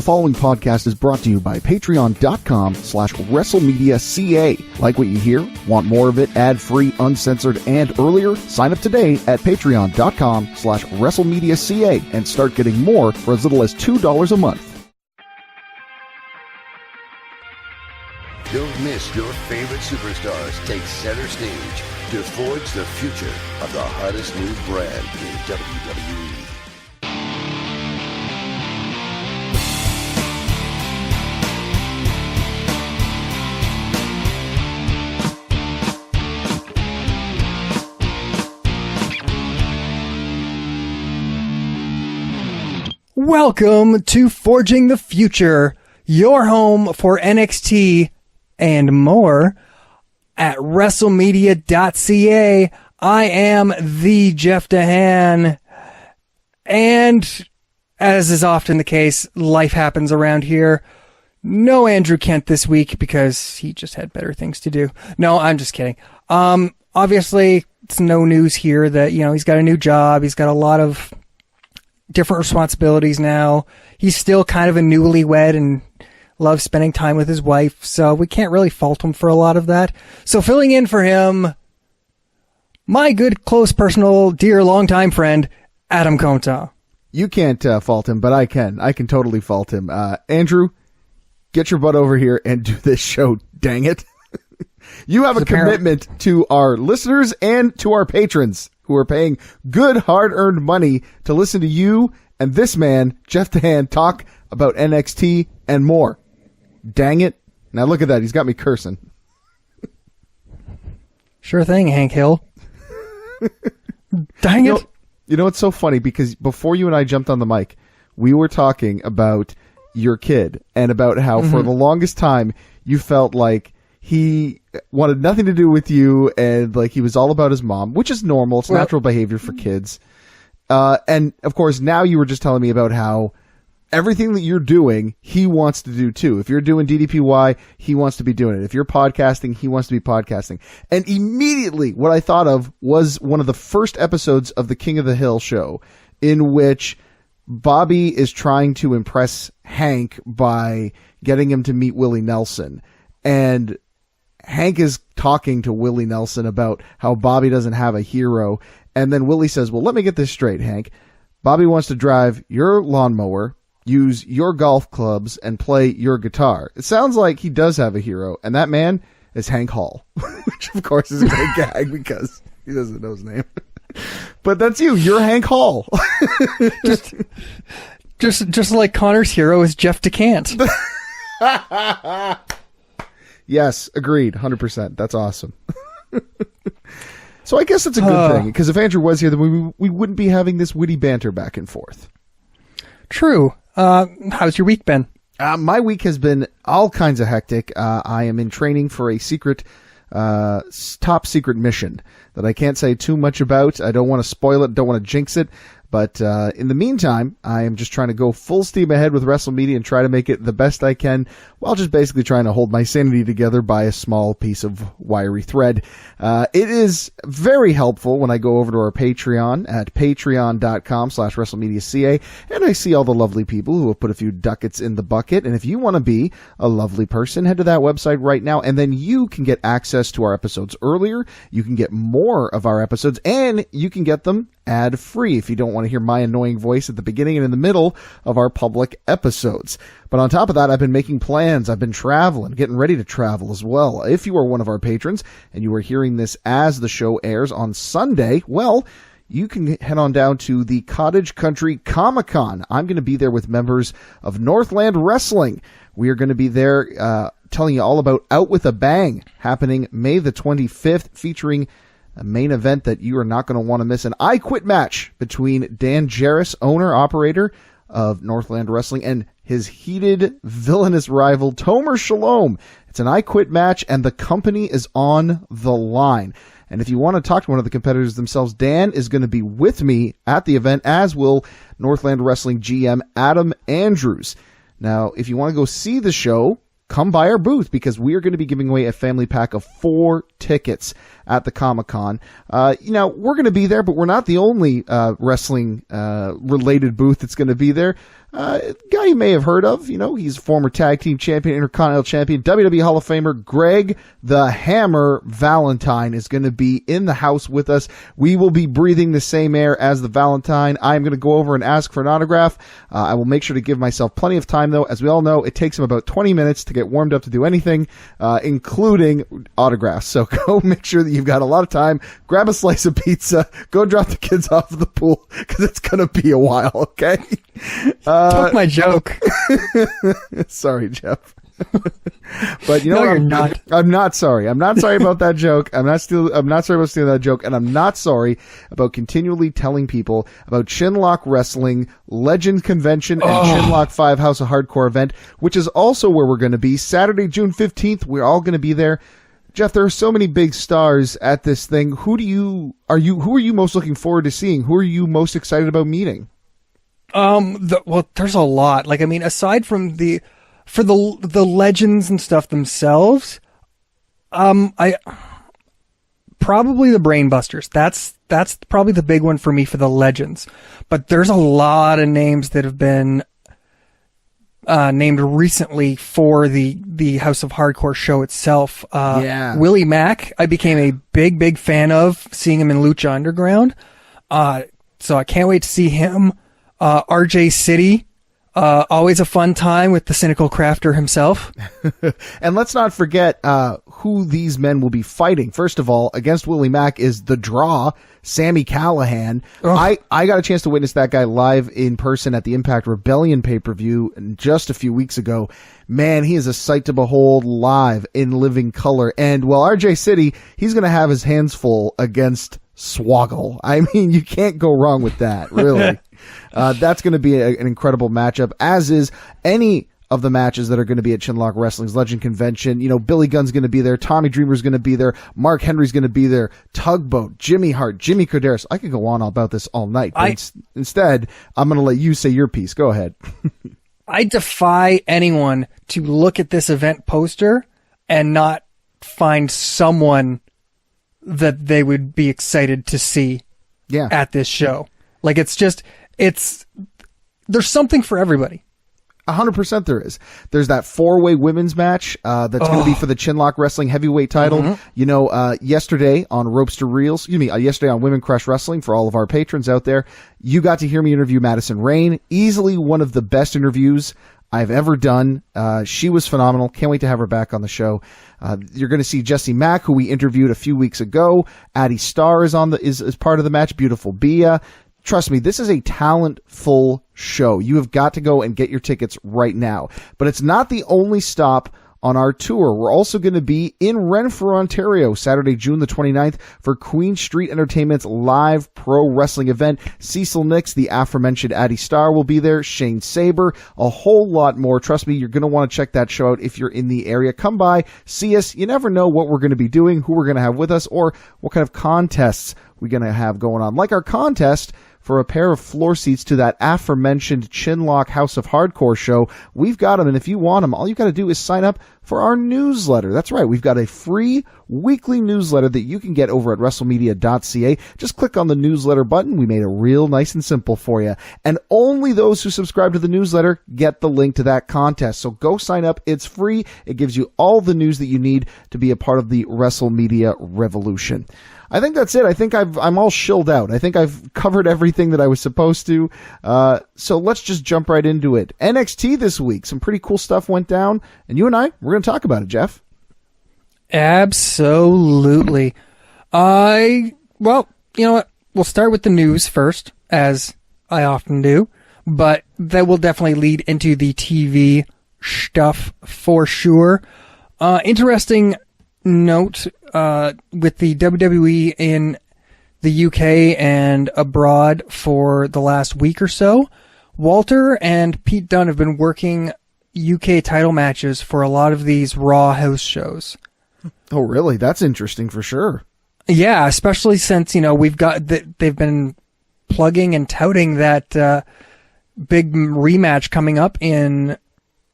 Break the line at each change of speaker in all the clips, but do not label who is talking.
following podcast is brought to you by patreon.com/WrestleMedia.ca. Like what you hear? Want more of it ad-free, uncensored, and earlier? Sign up today at patreon.com/WrestleMedia.ca and start getting more for as little as $2 a month.
Don't miss your favorite superstars take center stage to forge the future of the hottest new brand in WWE.
Welcome to Forging the Future, your home for NXT and more at WrestleMedia.ca. I am the Jeff Dehan, and as is often the case, life happens around here. No Andrew Kent this week because he just had better things to do. No, I'm just kidding. Obviously, it's no news here that, he's got a new job. He's got a lot of different responsibilities now. He's still kind of a newlywed and loves spending time with his wife, so we can't really fault him for a lot of that. So filling in for him, my good, close, personal, dear, longtime friend, Adam Conta.
You can't fault him, but I can. I can totally fault him. Andrew, get your butt over here and do this show, dang it. You have a commitment to our listeners and to our patrons who are paying good, hard-earned money to listen to you and this man, Jeff Dehan, talk about NXT and more. Dang it. Now look at that. He's got me cursing.
Sure thing, Hank Hill. Dang it.
You know, it's so funny because before you and I jumped on the mic, we were talking about your kid and about how for the longest time you felt like he wanted nothing to do with you and like he was all about his mom, which is normal. It's natural behavior for kids. And of course, now you were just telling me about how everything that you're doing, he wants to do too. If you're doing DDPY, he wants to be doing it. If you're podcasting, he wants to be podcasting. And immediately what I thought of was one of the first episodes of the King of the Hill show in which Bobby is trying to impress Hank by getting him to meet Willie Nelson. And Hank is talking to Willie Nelson about how Bobby doesn't have a hero. And then Willie says, well, let me get this straight, Hank. Bobby wants to drive your lawnmower, use your golf clubs, and play your guitar. It sounds like he does have a hero, and that man is Hank Hall, which of course is a great gag because he doesn't know his name. But that's you. You're Hank Hall.
just like Connor's hero is Jeff DeCant.
Yes, agreed, 100%. That's awesome. So I guess it's a good thing, because if Andrew was here, then we wouldn't be having this witty banter back and forth.
True. How's your week been?
My week has been all kinds of hectic. I am in training for a secret, top secret mission that I can't say too much about. I don't want to spoil it, don't want to jinx it. But in the meantime, I am just trying to go full steam ahead with WrestleMedia and try to make it the best I can while just basically trying to hold my sanity together by a small piece of wiry thread. It is very helpful when I go over to our Patreon at patreon.com/WrestleMedia.ca and I see all the lovely people who have put a few ducats in the bucket. And if you want to be a lovely person, head to that website right now and then you can get access to our episodes earlier. You can get more of our episodes and you can get them ad-free if you don't want to hear my annoying voice at the beginning and in the middle of our public episodes. But on top of that, I've been making plans. I've been traveling, getting ready to travel as well. If you are one of our patrons and you are hearing this as the show airs on Sunday, well, you can head on down to the Cottage Country Comic-Con. I'm going to be there with members of Northland Wrestling. We are going to be there telling you all about Out With a Bang, happening May the 25th, featuring a main event that you are not going to want to miss, an I Quit match between Dan Jarrus, owner-operator of Northland Wrestling, and his heated, villainous rival, Tomer Shalom. It's an I Quit match, and the company is on the line. And if you want to talk to one of the competitors themselves, Dan is going to be with me at the event, as will Northland Wrestling GM Adam Andrews. Now, if you want to go see the show, come by our booth because we are going to be giving away a family pack of 4 tickets at the Comic-Con. We're going to be there, but we're not the only wrestling related booth that's going to be there. guy you may have heard of. You know, he's former tag team champion, Intercontinental champion, WWE Hall of Famer. Greg the Hammer Valentine is going to be in the house with us. We will be breathing the same air as the Valentine. I'm going to go over and ask for an autograph. I will make sure to give myself plenty of time, though. As we all know, it takes him about 20 minutes to get warmed up to do anything, including autographs. So go make sure that you've got a lot of time. Grab a slice of pizza. Go drop the kids off at the pool, because it's going to be a while, okay?
Took my joke.
Sorry, Jeff. But you know
No,
what?
you're not.
I'm not sorry. I'm not sorry about that joke. I'm not sorry about stealing that joke, and I'm not sorry about continually telling people about Chinlock Wrestling Legend Convention and Chinlock 5 House of Hardcore event, which is also where we're going to be Saturday, June 15th. We're all going to be there. Jeff, there are so many big stars at this thing. Who are you most looking forward to seeing? Who are you most excited about meeting?
Well, there's a lot. Like, I mean, aside from the legends and stuff themselves, I probably the Brainbusters. That's probably the big one for me for the legends. But there's a lot of names that have been named recently for the House of Hardcore show itself. Willie Mack, I became a big fan of, seeing him in Lucha Underground. So I can't wait to see him. RJ City, always a fun time with the cynical crafter himself.
And let's not forget who these men will be fighting. First of all, against Willie Mack is the Draw, Sammy Callahan. I got a chance to witness that guy live in person at the Impact Rebellion pay-per-view just a few weeks ago. Man, he is a sight to behold live in living color. And well, RJ City, he's going to have his hands full against Swoggle. I mean, you can't go wrong with that, really. That's going to be an incredible matchup, as is any of the matches that are going to be at Chinlock Wrestling's Legend Convention. You know, Billy Gunn's going to be there. Tommy Dreamer's going to be there. Mark Henry's going to be there. Tugboat, Jimmy Hart, Jimmy Corderas. I could go on about this all night, but instead, I'm going to let you say your piece. Go ahead.
I defy anyone to look at this event poster and not find someone that they would be excited to see at this show. Like, there's something for everybody.
100% there is. There's that 4-way women's match that's going to be for the Chinlock Wrestling heavyweight title. Mm-hmm. You know, yesterday on yesterday on Women Crush Wrestling, for all of our patrons out there, you got to hear me interview Madison Rayne. Easily one of the best interviews I've ever done. She was phenomenal. Can't wait to have her back on the show. You're going to see Jesse Mack, who we interviewed a few weeks ago. Addie Starr is part of the match. Beautiful Bia. Trust me, this is a talent-full show. You have got to go and get your tickets right now. But it's not the only stop on our tour. We're also going to be in Renfrew, Ontario, Saturday, June the 29th for Queen Street Entertainment's live pro wrestling event. Cecil Nix, the aforementioned Addie Starr, will be there. Shane Saber, a whole lot more. Trust me, you're going to want to check that show out if you're in the area. Come by, see us. You never know what we're going to be doing, who we're going to have with us, or what kind of contests we're going to have going on. Like our contest for a pair of floor seats to that aforementioned Chinlock House of Hardcore show. We've got them, and if you want them, all you've got to do is sign up for our newsletter. That's right. We've got a free weekly newsletter that you can get over at WrestleMedia.ca. Just click on the newsletter button. We made it real nice and simple for you. And only those who subscribe to the newsletter get the link to that contest. So go sign up. It's free. It gives you all the news that you need to be a part of the WrestleMedia revolution. I think that's it. I think I'm all shilled out. I think I've covered everything that I was supposed to. So let's just jump right into it. NXT this week. Some pretty cool stuff went down. And you and I, we're going to talk about it, Jeff.
Absolutely. Well, you know what? We'll start with the news first, as I often do. But that will definitely lead into the TV stuff for sure. Interesting note with the WWE in the UK and abroad for the last week or so. Walter and Pete Dunne have been working UK title matches for a lot of these Raw house shows.
Oh, really? That's interesting for sure.
Yeah, especially since, you know, they've been plugging and touting that big rematch coming up in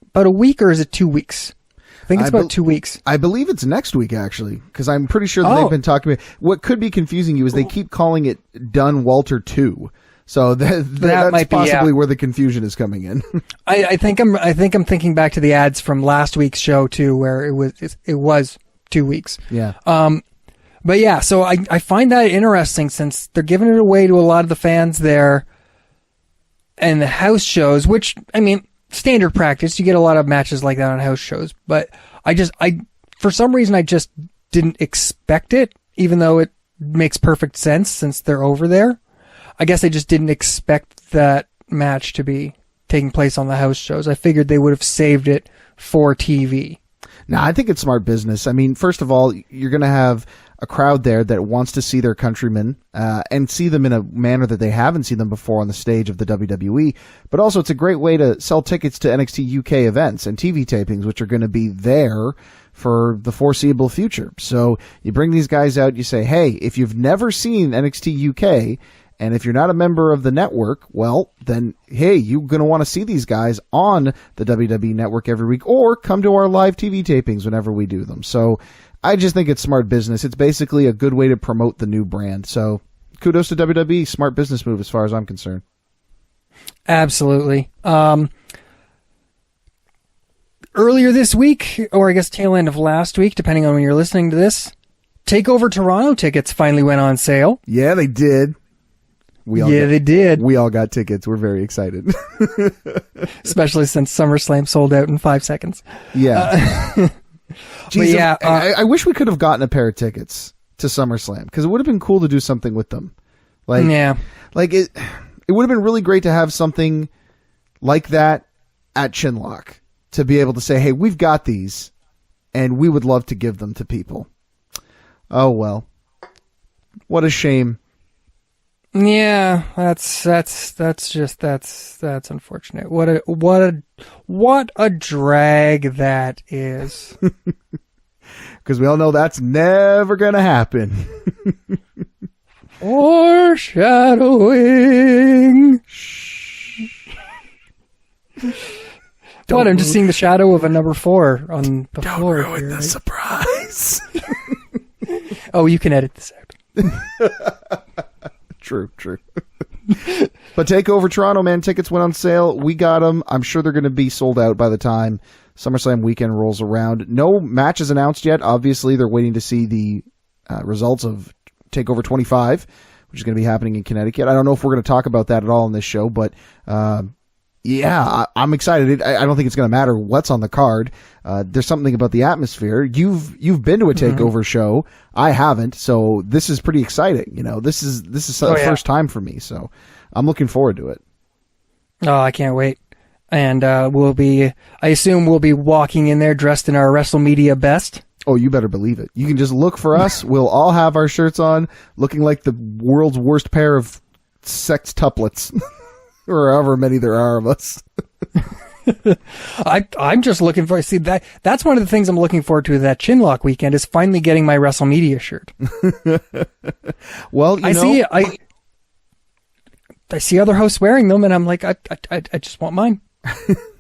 about a week, or is it 2 weeks? I think it's about 2 weeks.
I believe it's next week, actually, because I'm pretty sure that they've been talking about. What could be confusing you is they keep calling it Dunn Walter 2. So that's
might be,
possibly where the confusion is coming in.
I think I'm thinking back to the ads from last week's show too, where it was 2 weeks.
Yeah.
But yeah, so I find that interesting since they're giving it away to a lot of the fans there, and the house shows, which I mean, standard practice. You get a lot of matches like that on house shows, but I for some reason I just didn't expect it, even though it makes perfect sense since they're over there. I guess I just didn't expect that match to be taking place on the house shows. I figured they would have saved it for TV.
No, I think it's smart business. I mean, first of all, you're going to have a crowd there that wants to see their countrymen and see them in a manner that they haven't seen them before on the stage of the WWE. But also, it's a great way to sell tickets to NXT UK events and TV tapings, which are going to be there for the foreseeable future. So you bring these guys out, you say, hey, if you've never seen NXT UK, and if you're not a member of the network, well, then, hey, you're going to want to see these guys on the WWE network every week, or come to our live TV tapings whenever we do them. So I just think it's smart business. It's basically a good way to promote the new brand. So kudos to WWE. Smart business move as far as I'm concerned.
Absolutely. Earlier this week, or I guess tail end of last week, depending on when you're listening to this, TakeOver Toronto tickets finally went on sale.
Yeah, they did.
They did.
We all got tickets. We're very excited.
Especially since SummerSlam sold out in 5 seconds.
Yeah.
Geez, yeah,
I wish we could have gotten a pair of tickets to SummerSlam, because it would have been cool to do something with them. Like it would have been really great to have something like that at Chinlock, to be able to say, hey, we've got these, and we would love to give them to people. Oh, well. What a shame.
Yeah, that's unfortunate. What a drag that is.
Because we all know that's never going to happen.
Foreshadowing. What? I'm just seeing the shadow of a number 4 on the floor.
Don't ruin the surprise.
Oh, you can edit this out.
True. But TakeOver Toronto, man, tickets went on sale. We got them. I'm sure they're going to be sold out by the time SummerSlam weekend rolls around. No matches announced yet. Obviously, they're waiting to see the results of TakeOver 25, which is going to be happening in Connecticut. I don't know if we're going to talk about that at all in this show, but yeah, I'm excited. I don't think it's going to matter what's on the card. There's something about the atmosphere. You've been to a TakeOver show. I haven't, so this is pretty exciting. You know, this is the first time for me, so I'm looking forward to it.
Oh, I can't wait. And I assume we'll be walking in there dressed in our WrestleMedia best.
Oh, you better believe it. You can just look for us. We'll all have our shirts on, looking like the world's worst pair of sextuplets. Or however many there are of us.
I'm just looking for, that's one of the things I'm looking forward to that Chinlock weekend, is finally getting my WrestleMedia shirt.
Well,
I see other hosts wearing them, and I'm like, I just want mine.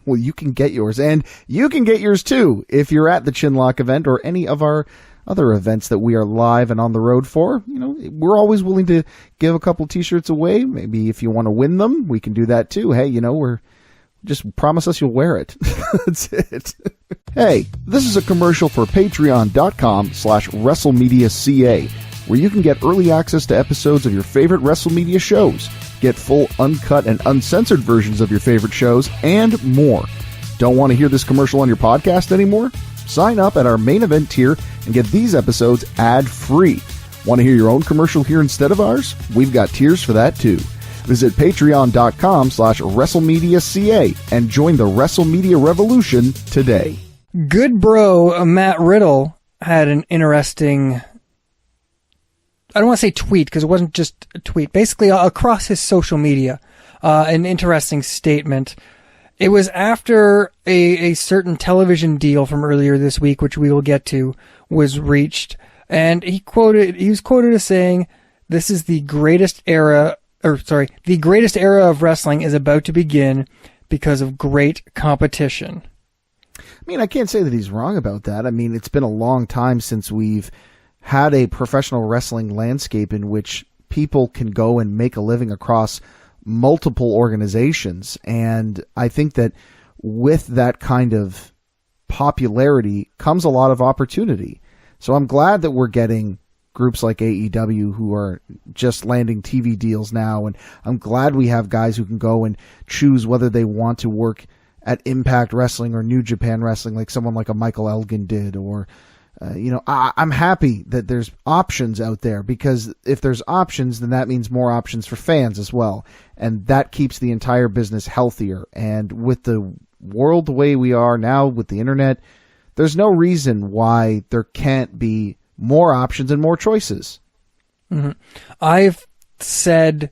Well, you can get yours, and you can get yours too if you're at the Chinlock event or any of our other events that we are live and on the road for. You know, we're always willing to give a couple t-shirts away. Maybe if you want to win them, we can do that too. Hey, we're just promise us you'll wear it. That's it. Hey, this is a commercial for patreon.com/WrestleMedia.ca, where you can get early access to episodes of your favorite WrestleMedia shows, get full uncut and uncensored versions of your favorite shows, and more. Don't want to hear this commercial on your podcast anymore? Sign up at our main event tier and get these episodes ad-free. Want to hear your own commercial here instead of ours? We've got tiers for that too. Visit patreon.com/WrestleMedia.ca and join the WrestleMedia revolution today.
Good bro, Matt Riddle had an interesting, I don't want to say tweet, because it wasn't just a tweet, basically across his social media, an interesting statement. It was after a certain television deal from earlier this week, which we will get to, was reached, and he was quoted as saying, "This is the greatest era of wrestling is about to begin because of great competition."
I mean, I can't say that he's wrong about that. I mean, it's been a long time since we've had a professional wrestling landscape in which people can go and make a living across multiple organizations. And I think that with that kind of popularity comes a lot of opportunity. So I'm glad that we're getting groups like AEW who are just landing TV deals now. And I'm glad we have guys who can go and choose whether they want to work at Impact Wrestling or New Japan Wrestling, like someone like a Michael Elgin did, or I'm happy that there's options out there, because if there's options, then that means more options for fans as well. And that keeps the entire business healthier. And with the world the way we are now with the internet, there's no reason why there can't be more options and more choices.
Mm-hmm. I've said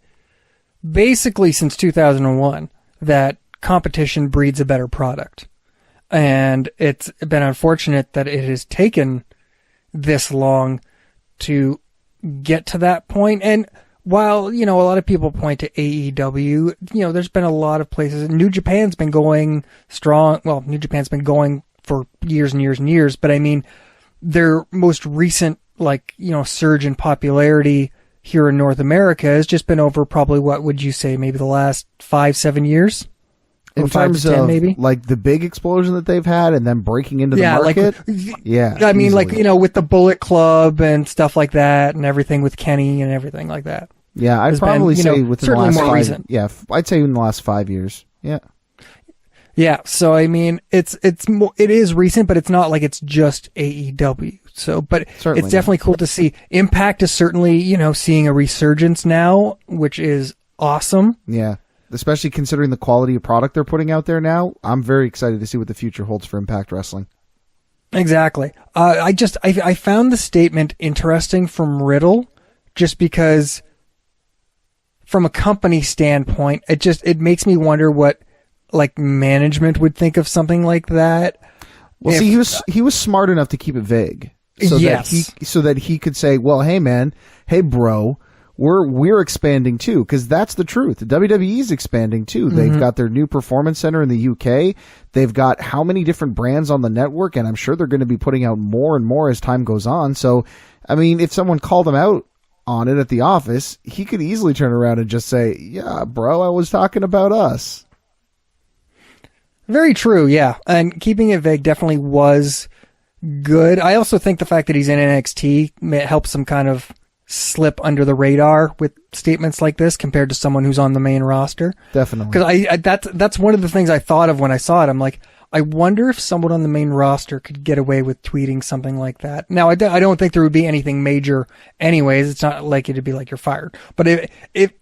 basically since 2001 that competition breeds a better product. And it's been unfortunate that it has taken this long to get to that point. And while, a lot of people point to AEW, there's been a lot of places. New Japan's been going strong. Well, New Japan's been going for years and years and years. But I mean, their most recent, surge in popularity here in North America has just been over probably, what would you say, maybe the last 5-7 years?
In terms of maybe? The big explosion that they've had and then breaking into the market?
I mean, easily. With the Bullet Club and stuff like that and everything with Kenny and everything like that.
Yeah, I'd probably say within the last
more
5
recent.
Yeah, I'd say in the last 5 years. Yeah.
Yeah, so I mean, it is recent, but it's not like it's just AEW. So, but certainly it's definitely cool to see. Impact is certainly, seeing a resurgence now, which is awesome.
Yeah. Especially considering the quality of product they're putting out there now. I'm very excited to see what the future holds for Impact Wrestling.
Exactly. I found the statement interesting from Riddle, just because from a company standpoint, it makes me wonder what management would think of something like that.
Well, he was smart enough to keep it vague. So that he could say, well, hey man, hey bro, we're expanding too, because that's the truth. The WWE's expanding too. Mm-hmm. They've got their new performance center in the UK. They've got how many different brands on the network, and I'm sure they're going to be putting out more and more as time goes on. So, I mean, if someone called him out on it at the office, he could easily turn around and just say, yeah, bro, I was talking about us.
Very true, yeah. And keeping it vague definitely was good. I also think the fact that he's in NXT helps him kind of slip under the radar with statements like this compared to someone who's on the main roster.
Definitely.
Because that's one of the things I thought of when I saw it. I'm like, I wonder if someone on the main roster could get away with tweeting something like that. Now, I don't think there would be anything major anyways. It's not like it'd be like you're fired. But if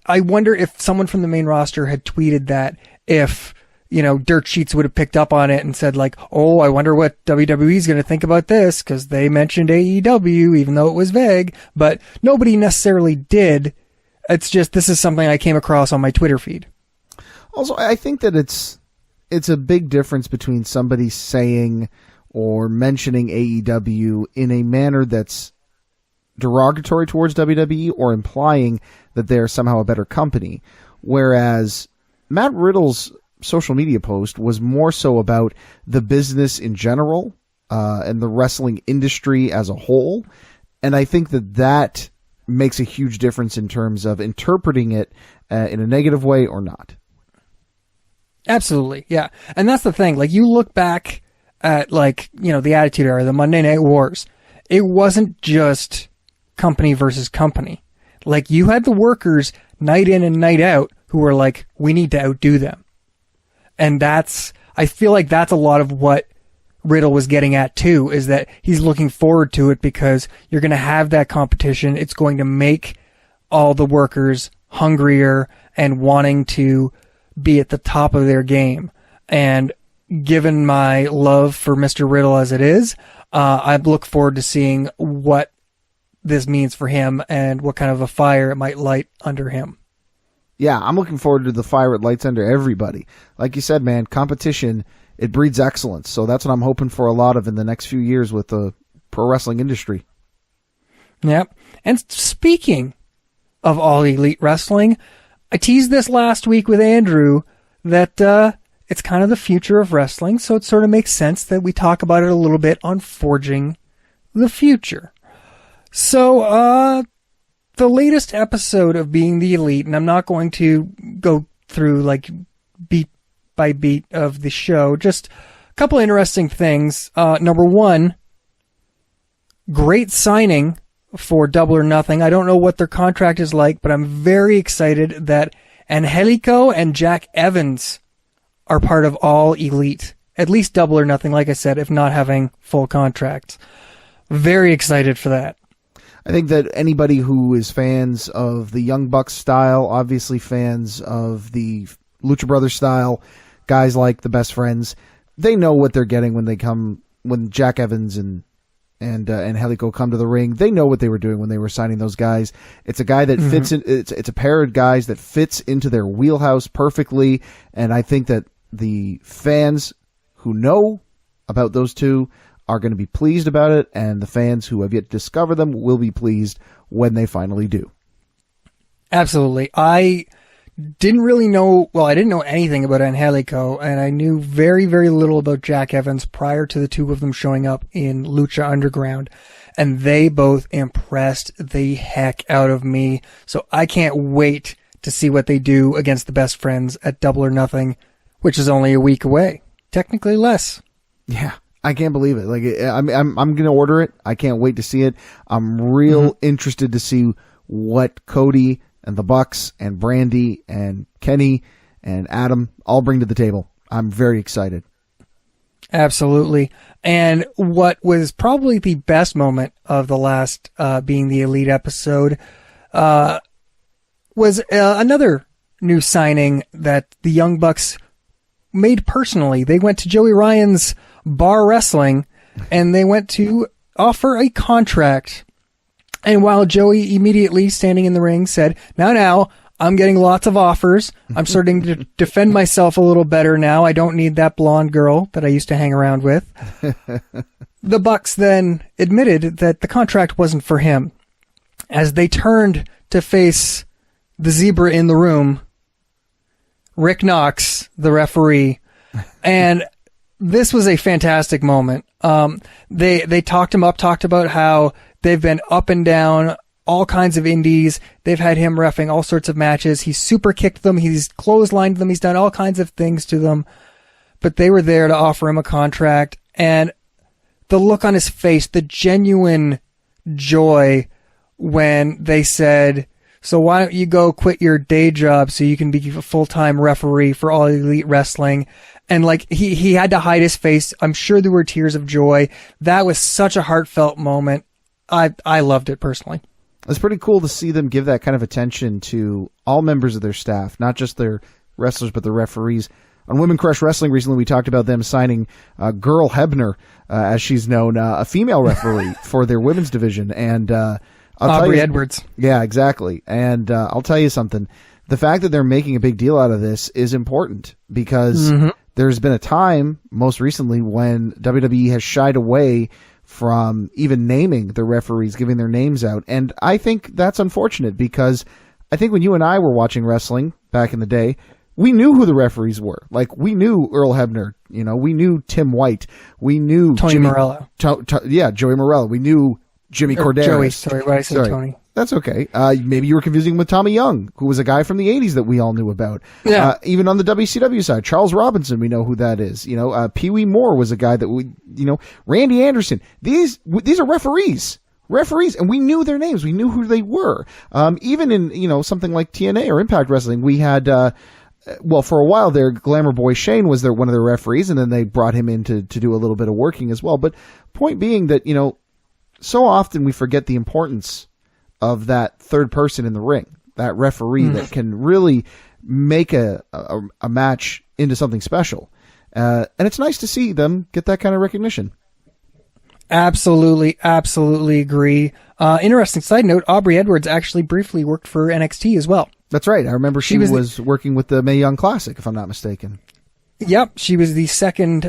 I wonder if someone from the main roster had tweeted that, if Dirt Sheets would have picked up on it and said oh, I wonder what WWE's going to think about this, because they mentioned AEW, even though it was vague, but nobody necessarily did. It's just, this is something I came across on my Twitter feed.
Also, I think that it's a big difference between somebody saying or mentioning AEW in a manner that's derogatory towards WWE or implying that they're somehow a better company. Whereas Matt Riddle's social media post was more so about the business in general and the wrestling industry as a whole. And I think that makes a huge difference in terms of interpreting it in a negative way or not.
Absolutely, yeah. And that's the thing. You look back at, the Attitude Era, the Monday Night Wars. It wasn't just company versus company. You had the workers night in and night out who were like, we need to outdo them. And I feel like that's a lot of what Riddle was getting at too, is that he's looking forward to it because you're going to have that competition. It's going to make all the workers hungrier and wanting to be at the top of their game. And given my love for Mr. Riddle as it is, I look forward to seeing what this means for him and what kind of a fire it might light under him.
Yeah, I'm looking forward to the fire it lights under everybody. Like you said, man, competition, it breeds excellence. So that's what I'm hoping for a lot of in the next few years with the pro wrestling industry.
Yep. And speaking of All Elite Wrestling, I teased this last week with Andrew that it's kind of the future of wrestling. So it sort of makes sense that we talk about it a little bit on Forging the Future. So, the latest episode of Being the Elite, and I'm not going to go through like beat by beat of the show, just a couple interesting things. Number one, great signing for Double or Nothing. I don't know what their contract is like, but I'm very excited that Angelico and Jack Evans are part of All Elite. At least Double or Nothing, like I said, if not having full contracts. Very excited for that.
I think that anybody who is fans of the Young Bucks style, obviously fans of the Lucha Brothers style, guys like the Best Friends, they know what they're getting when Jack Evans and Angelico come to the ring. They know what they were doing when they were signing those guys. It's a guy that fits in. It's a pair of guys that fits into their wheelhouse perfectly. And I think that the fans who know about those two are going to be pleased about it, and the fans who have yet to discover them will be pleased when they finally do.
Absolutely. I didn't know anything about Angelico, and I knew very, very little about Jack Evans prior to the two of them showing up in Lucha Underground, and they both impressed the heck out of me. So I can't wait to see what they do against the Best Friends at Double or Nothing, which is only a week away. Technically less.
Yeah. I can't believe it. Like, I'm going to order it. I can't wait to see it. I'm real interested to see what Cody and the Bucks and Brandy and Kenny and Adam all bring to the table. I'm very excited.
Absolutely. And what was probably the best moment of the last Being the Elite episode was another new signing that the Young Bucks made personally. They went to Joey Ryan's Bar Wrestling, and they went to offer a contract. And while Joey immediately, standing in the ring, said, now, I'm getting lots of offers. I'm starting to defend myself a little better now. I don't need that blonde girl that I used to hang around with. The Bucks then admitted that the contract wasn't for him. As they turned to face the zebra in the room, Rick Knox, the referee, and this was a fantastic moment. They talked him up, talked about how they've been up and down, all kinds of indies. They've had him reffing all sorts of matches. He's super kicked them. He's clotheslined them. He's done all kinds of things to them. But they were there to offer him a contract. And the look on his face, the genuine joy when they said, so why don't you go quit your day job so you can be a full-time referee for All Elite Wrestling? And like he had to hide his face. I'm sure there were tears of joy. That was such a heartfelt moment. I loved it personally.
It's pretty cool to see them give that kind of attention to all members of their staff, not just their wrestlers, but the referees. On Women Crush Wrestling recently, we talked about them signing Girl Hebner, as she's known, a female referee for their women's division. And
Aubrey Edwards.
Yeah, exactly. And I'll tell you something. The fact that they're making a big deal out of this is important because there's been a time, most recently, when WWE has shied away from even naming the referees, giving their names out. And I think that's unfortunate because I think when you and I were watching wrestling back in the day, we knew who the referees were. Like, we knew Earl Hebner, we knew Tim White, we knew
Tony Morello.
Joey Morello. We knew Jimmy Corderas.
Joey, sorry, why I said Tony.
That's okay. Maybe you were confusing with Tommy Young, who was a guy from the 80s that we all knew about.
Yeah.
Even on the WCW side, Charles Robinson, we know who that is. Pee Wee Moore was a guy that we, Randy Anderson. These are referees, and we knew their names. We knew who they were. Even in, something like TNA or Impact Wrestling, we had, for a while there, Glamour Boy Shane was one of their referees, and then they brought him in to do a little bit of working as well. But point being that, so often we forget the importance of that third person in the ring, that referee that can really make a match into something special. And it's nice to see them get that kind of recognition.
Absolutely agree. Interesting side note, Aubrey Edwards actually briefly worked for NXT as well.
That's right. I remember she was working with the Mae Young Classic, if I'm not mistaken.
Yep. She was the second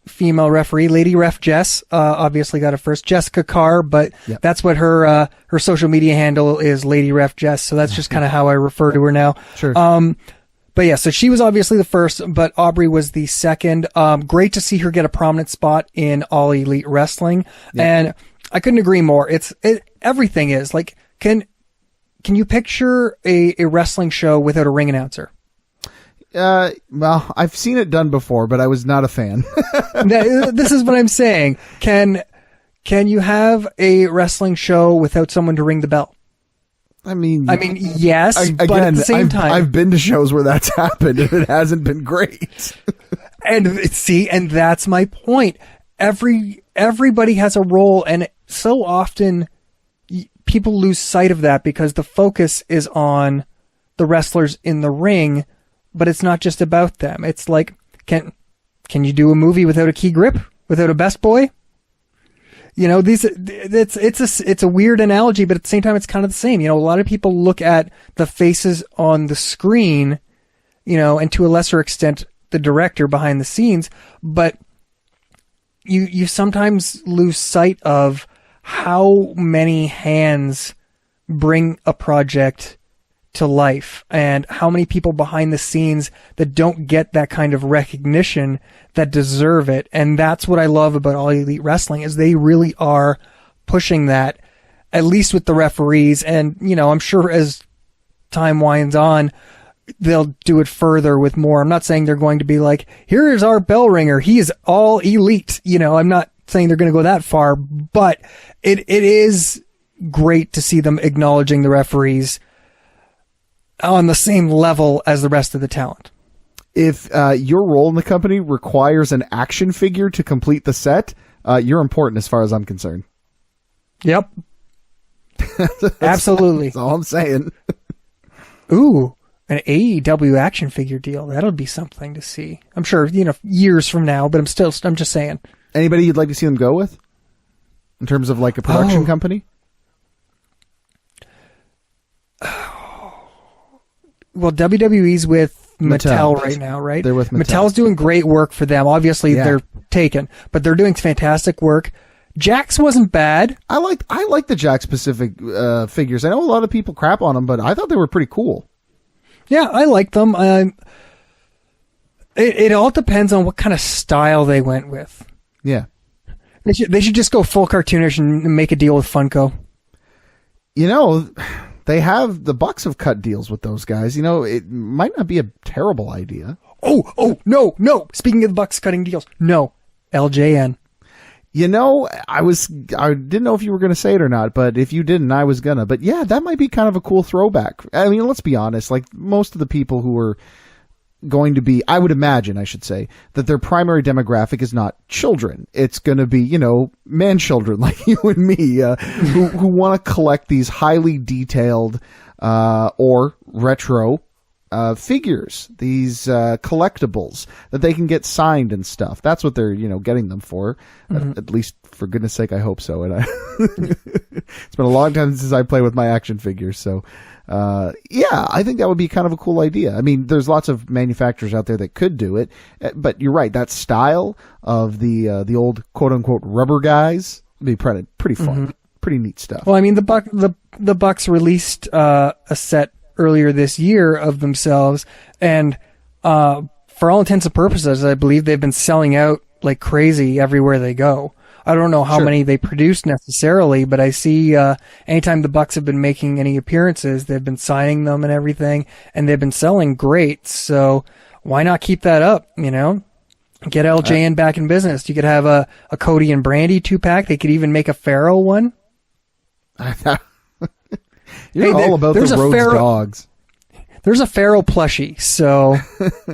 female referee. Lady Ref Jess obviously got it first. Jessica Carr, but that's what her social media handle is, Lady Ref Jess. So that's just kind of how I refer to her now.
Sure.
But yeah, so she was obviously the first, but Aubrey was the second. Great to see her get a prominent spot in All Elite Wrestling. And I couldn't agree more. Everything is like, can you picture a wrestling show without a ring announcer?
Well, I've seen it done before, but I was not a fan.
This is what I'm saying. Can you have a wrestling show without someone to ring the bell?
I mean,
yes, but at the same time,
I've been to shows where that's happened, and it hasn't been great.
and that's my point. Everybody has a role, and so often people lose sight of that because the focus is on the wrestlers in the ring, but it's not just about them. It's like, can you do a movie without a key grip, without a best boy? You know, it's a weird analogy, but at the same time, it's kind of the same. You know, a lot of people look at the faces on the screen, you know, and to a lesser extent, the director behind the scenes, but you sometimes lose sight of how many hands bring a project to life and how many people behind the scenes that don't get that kind of recognition that deserve it. And that's what I love about All Elite Wrestling is they really are pushing that, at least with the referees. And, you know, I'm sure as time winds on, they'll do it further with more. I'm not saying they're going to be like, here is our bell ringer. He is all elite. You know, I'm not saying they're going to go that far, but it is great to see them acknowledging the referees on the same level as the rest of the talent.
If your role in the company requires an action figure to complete the set, you're important as far as I'm concerned.
Yep. Absolutely.
That's all I'm saying.
Ooh, an AEW action figure deal. That'll be something to see. I'm sure, you know, years from now, but I'm just saying.
Anybody you'd like to see them go with? In terms of like a production company?
Well, WWE's with Mattel right now, right?
They're with Mattel.
Mattel's doing great work for them. Obviously, they're taken, but they're doing fantastic work. Jax wasn't bad.
I like the Jax Pacific figures. I know a lot of people crap on them, but I thought they were pretty cool.
Yeah, I like them. It all depends on what kind of style they went with.
Yeah.
They should just go full cartoonish and make a deal with Funko.
You know, the Bucks have cut deals with those guys. You know, it might not be a terrible idea.
Oh, no. Speaking of the Bucks cutting deals, no. LJN.
You know, I didn't know if you were going to say it or not, but if you didn't, I was gonna. But yeah, that might be kind of a cool throwback. I mean, let's be honest. Like most of the people who are going to be, I would imagine, I should say, that their primary demographic is not children. It's going to be, you know, man children like you and me, who want to collect these highly detailed or retro figures, these collectibles that they can get signed and stuff. That's what they're, you know, getting them for. At least, for goodness sake, I hope so. And it's been a long time since I played with my action figures, so yeah, I think that would be kind of a cool idea. I mean, there's lots of manufacturers out there that could do it, but you're right. That style of the old quote unquote rubber guys would be pretty fun, pretty neat stuff.
Well, I mean, the Bucks released a set earlier this year of themselves, and for all intents and purposes, I believe they've been selling out like crazy everywhere they go. I don't know how many they produce necessarily, but I see anytime the Bucks have been making any appearances, they've been signing them and everything, and they've been selling great. So why not keep that up, you know? Get LJN back in business. You could have a Cody and Brandy 2-pack. They could even make a Pharaoh one.
You're all about the Rhodes dogs.
There's a Pharaoh plushie, so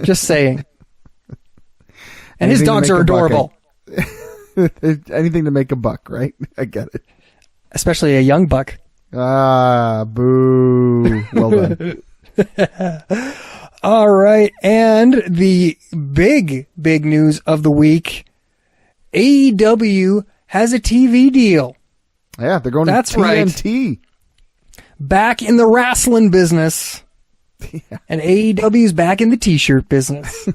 just saying. And his dogs are adorable.
Anything to make a buck, right? I get it.
Especially a young buck.
Ah, boo. Well done.
All right. And the big news of the week, AEW has a TV deal.
Yeah, they're going to TNT.
Right. Back in the wrestling business. Yeah. And AEW's back in the t-shirt business.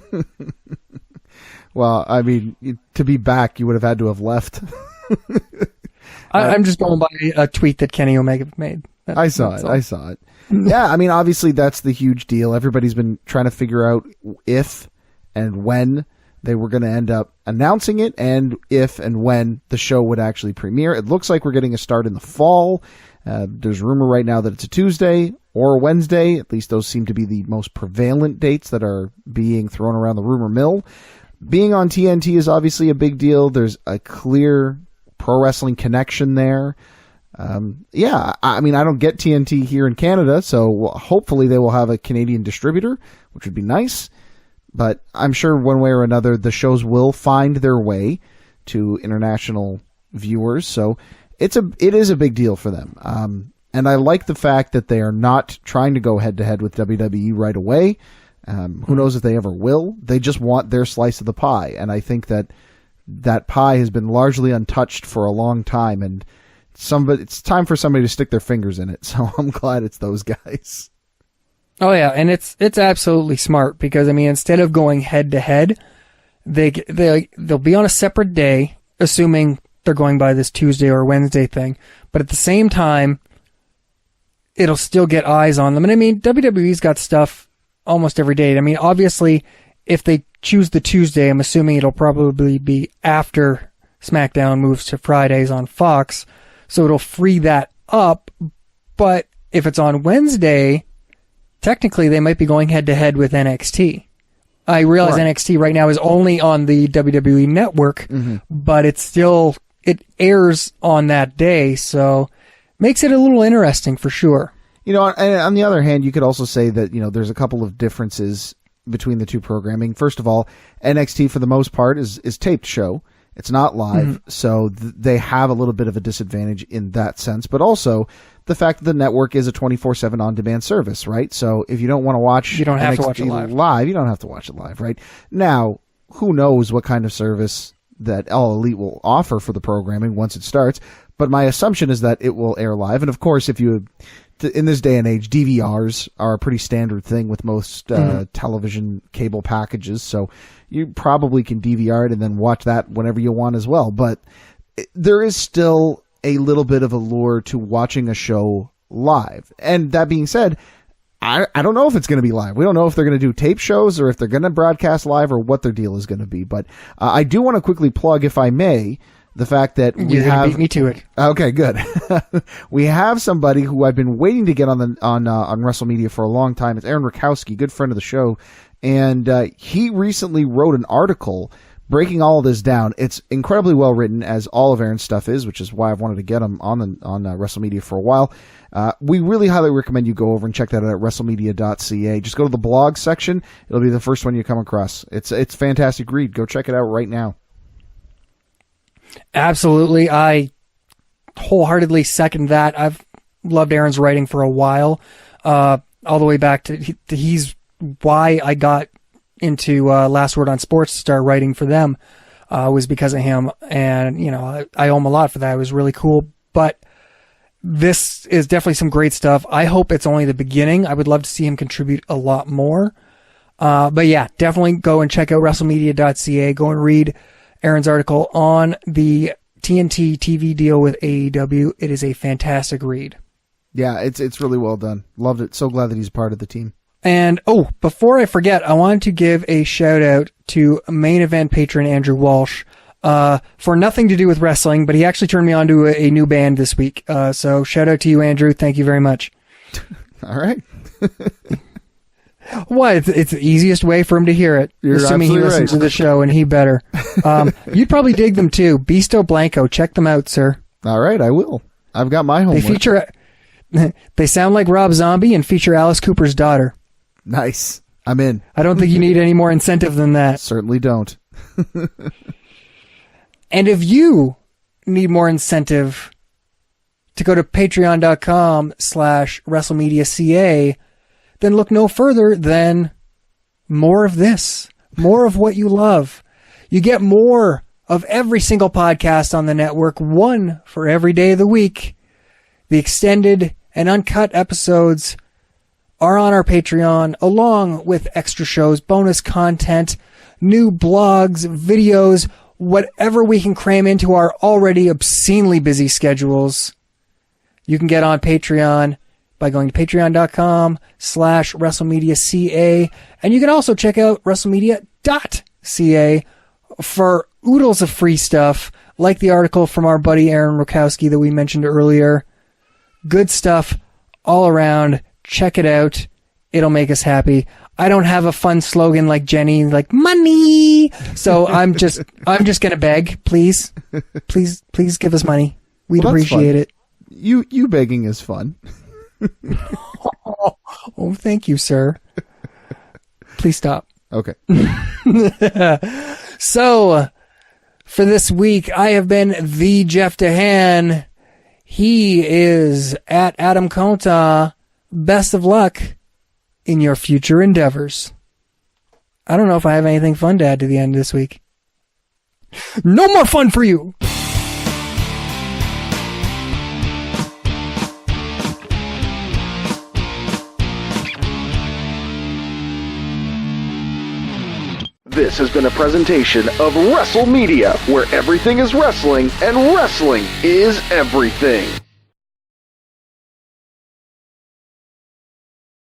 Well, I mean, to be back, you would have had to have left.
I'm just going by a tweet that Kenny Omega made.
I saw it. Yeah, I mean, obviously that's the huge deal. Everybody's been trying to figure out if and when they were going to end up announcing it and if and when the show would actually premiere. It looks like we're getting a start in the fall. There's rumor right now that it's a Tuesday or a Wednesday. At least those seem to be the most prevalent dates that are being thrown around the rumor mill. Being on TNT is obviously a big deal. There's a clear pro wrestling connection there. I mean, I don't get TNT here in Canada, so hopefully they will have a Canadian distributor, which would be nice. But I'm sure one way or another, the shows will find their way to international viewers. So it is a big deal for them. And I like the fact that they are not trying to go head to head with WWE right away. Who knows if they ever will? They just want their slice of the pie. And I think that pie has been largely untouched for a long time. And it's time for somebody to stick their fingers in it. So I'm glad it's those guys.
Oh yeah, and it's absolutely smart because I mean, instead of going head to head, they'll be on a separate day, assuming they're going by this Tuesday or Wednesday thing. But at the same time, it'll still get eyes on them. And I mean, WWE's got stuff almost every day. I mean, obviously, if they choose the Tuesday, I'm assuming it'll probably be after SmackDown moves to Fridays on Fox, so it'll free that up. But if it's on Wednesday, technically they might be going head-to-head with NXT. I realize right. NXT right now is only on the WWE Network, but it airs on that day, so makes it a little interesting for sure.
You know, and on the other hand, you could also say that, you know, there's a couple of differences between the two programming. First of all, NXT for the most part is taped show. It's not live, so they have a little bit of a disadvantage in that sense. But also, the fact that the network is a 24/7 on-demand service, right? So if you don't want to watch
you don't have
NXT
to watch it live.
You don't have to watch it live, right? Now, who knows what kind of service that All Elite will offer for the programming once it starts. But my assumption is that it will air live. And of course, in this day and age, DVRs are a pretty standard thing with most television cable packages. So you probably can DVR it and then watch that whenever you want as well. But there is still a little bit of a lure to watching a show live. And that being said, I don't know if it's going to be live. We don't know if they're going to do tape shows or if they're going to broadcast live or what their deal is going to be. But I do want to quickly plug, if I may, the fact that
You're gonna beat me to it.
Okay, good. We have somebody who I've been waiting to get on WrestleMedia for a long time. It's Aaron Rakowski, good friend of the show, and he recently wrote an article breaking all of this down. It's incredibly well written, as all of Aaron's stuff is, which is why I've wanted to get him on WrestleMedia for a while. We really highly recommend you go over and check that out at WrestleMedia.ca. Just go to the blog section; it'll be the first one you come across. It's a fantastic read. Go check it out right now.
Absolutely. I wholeheartedly second that. I've loved Aaron's writing for a while, all the way back to he's why I got into Last Word on Sports to start writing for them, was because of him. And, you know, I owe him a lot for that. It was really cool. But this is definitely some great stuff. I hope it's only the beginning. I would love to see him contribute a lot more. But yeah, definitely go and check out WrestleMedia.ca. Go and read Aaron's article on the TNT TV deal with AEW. It is a fantastic read.
Yeah, it's really well done. Loved it. So glad that he's part of the team.
And, before I forget, I wanted to give a shout out to main event patron Andrew Walsh, for nothing to do with wrestling, but he actually turned me on to a new band this week. So shout out to you, Andrew. Thank you very much.
All right.
What? It's the easiest way for him to hear it.
You're
assuming he listens to the show, and he better. You'd probably dig them too. Beasto Blanco. Check them out, sir.
All right, I will. I've got my homework.
They sound like Rob Zombie and feature Alice Cooper's daughter.
Nice. I'm in.
I don't think you need any more incentive than that.
Certainly don't.
And if you need more incentive to go to patreon.com/WrestleMedia.ca, then look no further than more of this, more of what you love. You get more of every single podcast on the network, one for every day of the week. The extended and uncut episodes are on our Patreon, along with extra shows, bonus content, new blogs, videos, whatever we can cram into our already obscenely busy schedules. You can get on Patreon by going to patreon.com/WrestleMedia.ca. And you can also check out WrestleMedia.ca WrestleMedia.ca for oodles of free stuff, like the article from our buddy Aaron Rokowski that we mentioned earlier. Good stuff all around. Check it out. It'll make us happy. I don't have a fun slogan like Jenny, like money. So I'm just gonna beg, please give us money. We'd appreciate it.
You begging is fun.
Oh, thank you, sir. Please stop.
Okay.
So, for this week, I have been the Jeff DeHaan. He is at Adam Conta. Best of luck in your future endeavors. I don't know if I have anything fun to add to the end of this week. No more fun for you!
This has been a presentation of WrestleMedia, where everything is wrestling and wrestling is everything.